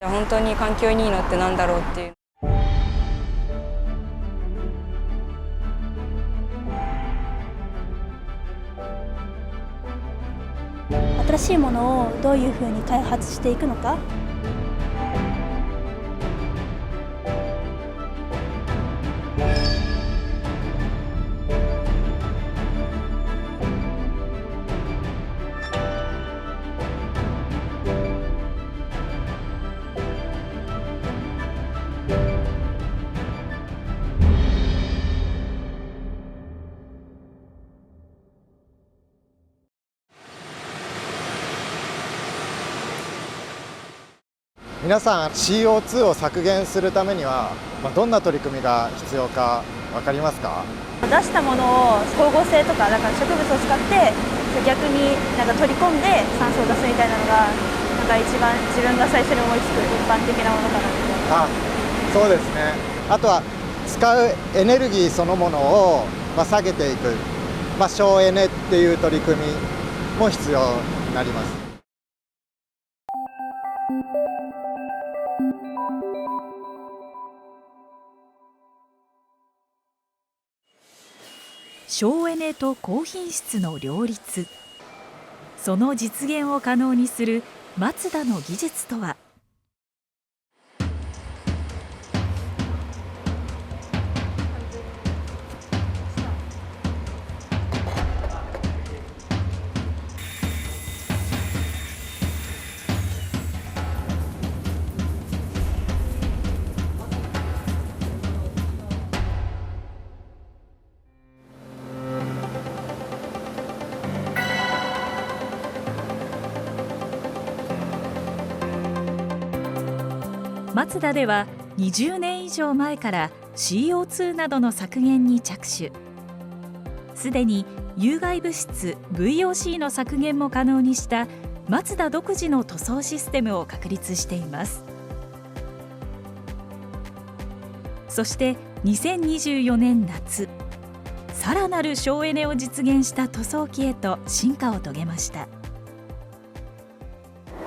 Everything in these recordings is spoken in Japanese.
本当に環境にいいのってなんだろうっていう。新しいものをどういうふうに開発していくのか。皆さん CO2 を削減するためには、どんな取り組みが必要か分かりますか？出したものを光合成とか、だから植物を使って逆に取り込んで酸素を出すみたいなのが一番自分が最初に思いつく一般的なものかなみたいな。そうですね。あとは使うエネルギーそのものを下げていく、省エネっていう取り組みも必要になります。省エネと高品質の両立、その実現を可能にするマツダの技術とは。マツダでは20年以上前から CO2 などの削減に着手。すでに有害物質 VOC の削減も可能にしたマツダ独自の塗装システムを確立しています。そして2024年夏、さらなる省エネを実現した塗装機へと進化を遂げました。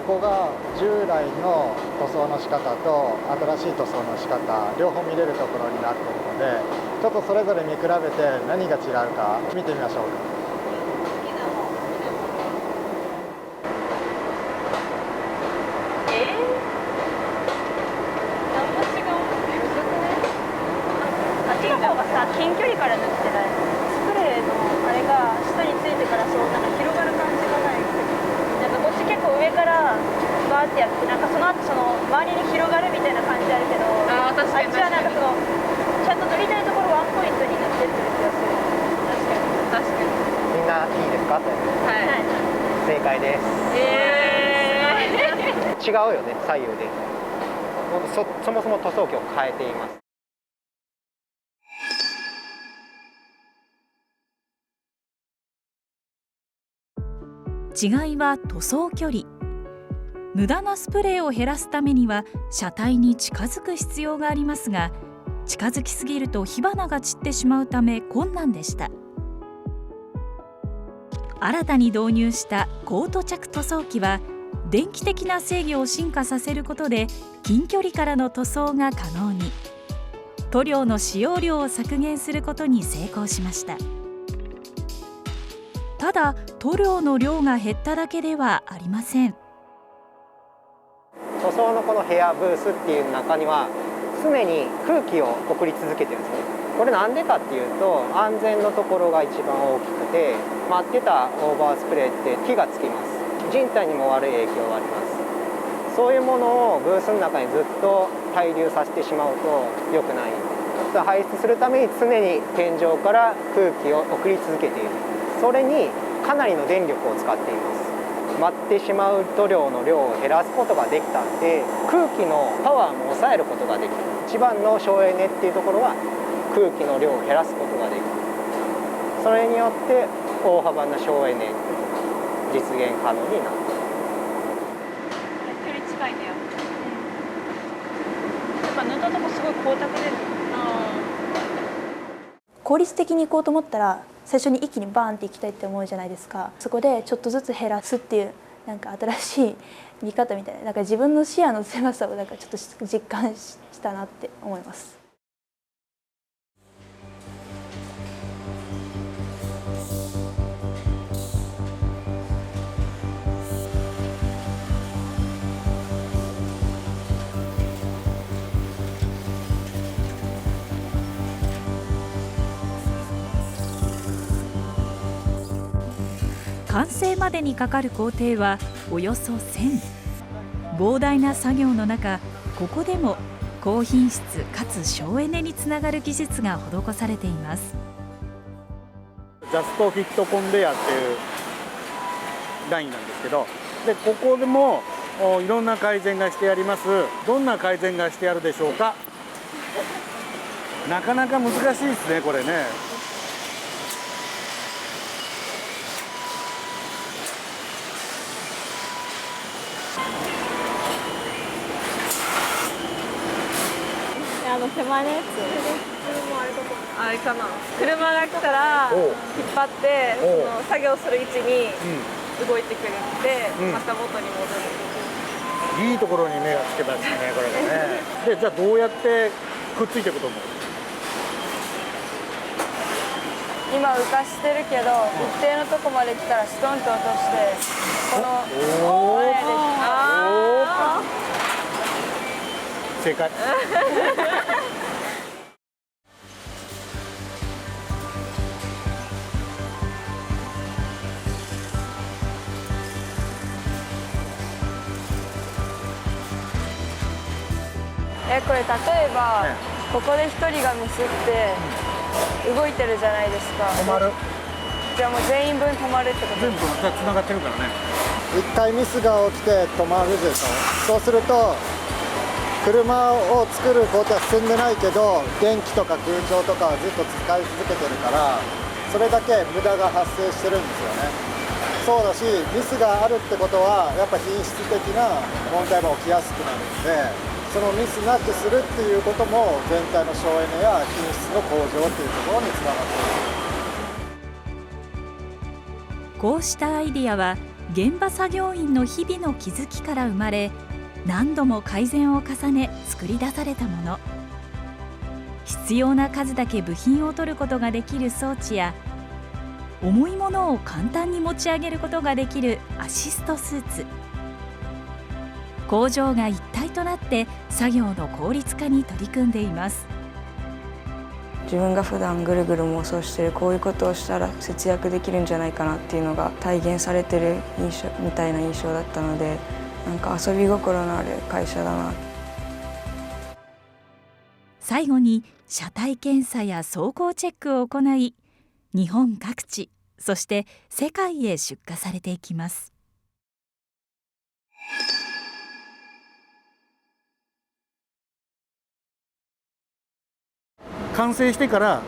ここが従来の塗装の仕方と新しい塗装の仕方両方見れるところになっているので、ちょっとそれぞれ見比べて何が違うか見てみましょうか。近距離から塗ってないスプレーのあれが下についてから広がる感じがない。こっち結構上からバーってやってその後周りに広がるみたいな感じあるけど、あっちはちゃんと塗りたいところワンポイントに塗ってってる気がする。確かにみんないいですか？はい、正解です。違うよね、左右で。そもそも塗装機を変えています。違いは塗装距離。無駄なスプレーを減らすためには車体に近づく必要がありますが、近づきすぎると火花が散ってしまうため困難でした。新たに導入した高塗着塗装機は電気的な制御を進化させることで近距離からの塗装が可能に。塗料の使用量を削減することに成功しました。ただ塗料の量が減っただけではありません。塗装のこの部屋ブースっていう中には常に空気を送り続けてるんですね。これなんでかっていうと、安全のところが一番大きくて、待ってたオーバースプレーって火がつきます。人体にも悪い影響があります。そういうものをブースの中にずっと滞留させてしまうと良くない。排出するために常に天井から空気を送り続けている。それにかなりの電力を使っています。待ってしまう塗料の量を減らすことができたんで、空気のパワーも抑えることができる。一番の省エネっていうところは空気の量を減らすことができる。それによって大幅な省エネ実現可能になる。距離近いね。やっぱ塗ったとこすごい光沢出る。効率的にいこうと思ったら最初に一気にバーンっていきたいって思うじゃないですか。そこでちょっとずつ減らすっていうなんか新しい見方みたいな、なんか自分の視野の狭さをなんかちょっと実感したなって思います。完成までにかかる工程はおよそ1000。膨大な作業の中、ここでも高品質かつ省エネにつながる技術が施されています。ジャストフィットコンベヤーっていうラインなんですけど、でここでもいろんな改善がしてあります。どんな改善がしてあるでしょうか。なかなか難しいですね、これね。手前のやつあれかな、車が来たら引っ張ってその作業する位置に動いてくれて、また元に戻る。いいところに目がつけたんですね、これね。で、じゃあどうやってくっついていくと思う？今浮かしてるけど、一定のとこまで来たらストンと落としてこの前で正解。これ例えば、ここで一人がミスって動いてるじゃないですか。止まる。じゃあもう全員分止まるってこと全部つながってるからね。一回ミスが起きて止まるでしょ。そうすると車を作る工程は進んでないけど、電気とか空調とかはずっと使い続けてるから、それだけ無駄が発生してるんですよね。そうだし、ミスがあるってことはやっぱ品質的な問題も起きやすくなるので、そのミスなくするっていうことも全体の省エネや品質の向上っていうところにつながっている。こうしたアイディアは現場作業員の日々の気づきから生まれ、何度も改善を重ね作り出されたもの。必要な数だけ部品を取ることができる装置や、重いものを簡単に持ち上げることができるアシストスーツ。工場が一体となって作業の効率化に取り組んでいます。自分が普段ぐるぐる妄想してるこういうことをしたら節約できるんじゃないかなっていうのが体現されてる印象みたいな印象だったので、なんか遊び心のある会社だな。最後に車体検査や走行チェックを行い、日本各地、そして世界へ出荷されていきます。完成してから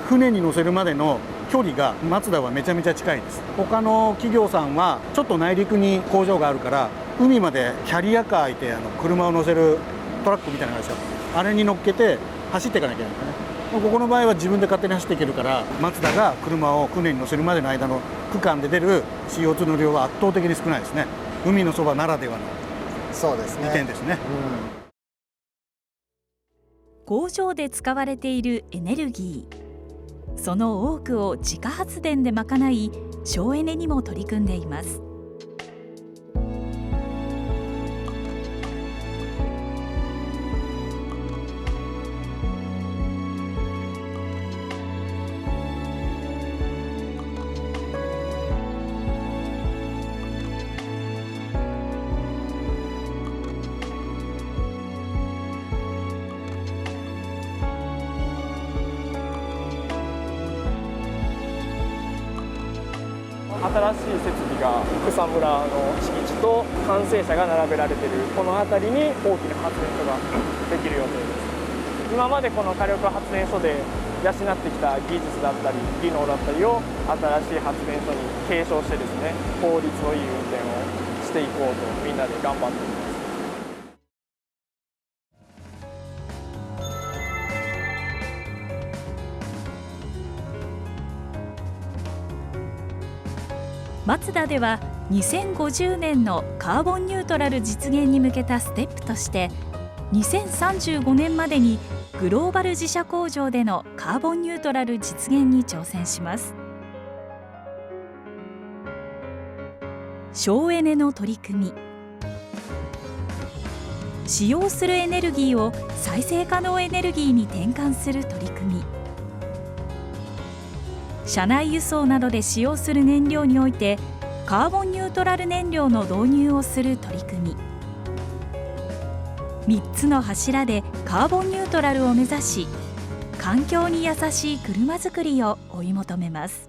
船に乗せるまでの距離がマツダはめちゃめちゃ近いです。他の企業さんはちょっと内陸に工場があるから、海までキャリアカー開いて車を乗せるトラックみたいなのがあるんですよ。あれに乗っけて走っていかなきゃいけないんですね。ここの場合は自分で勝手に走っていけるから、マツダが車を船に乗せるまでの間の区間で出る CO2 の量は圧倒的に少ないですね。海のそばならではの利点ですね。工場で使われているエネルギー、その多くを自家発電で賄い、省エネにも取り組んでいます。新しい設備が草むらの敷地と完成車が並べられているこの辺りに大きな発電所ができる予定です。今までこの火力発電所で養ってきた技術だったり技能だったりを新しい発電所に継承してですね、効率のいい運転をしていこうとみんなで頑張っています。マツダでは2050年のカーボンニュートラル実現に向けたステップとして2035年までにグローバル自社工場でのカーボンニュートラル実現に挑戦します。省エネの取り組み、使用するエネルギーを再生可能エネルギーに転換する取り組み、車内輸送などで使用する燃料においてカーボンニュートラル燃料の導入をする取り組み、3つの柱でカーボンニュートラルを目指し、環境に優しい車づくりを追い求めます。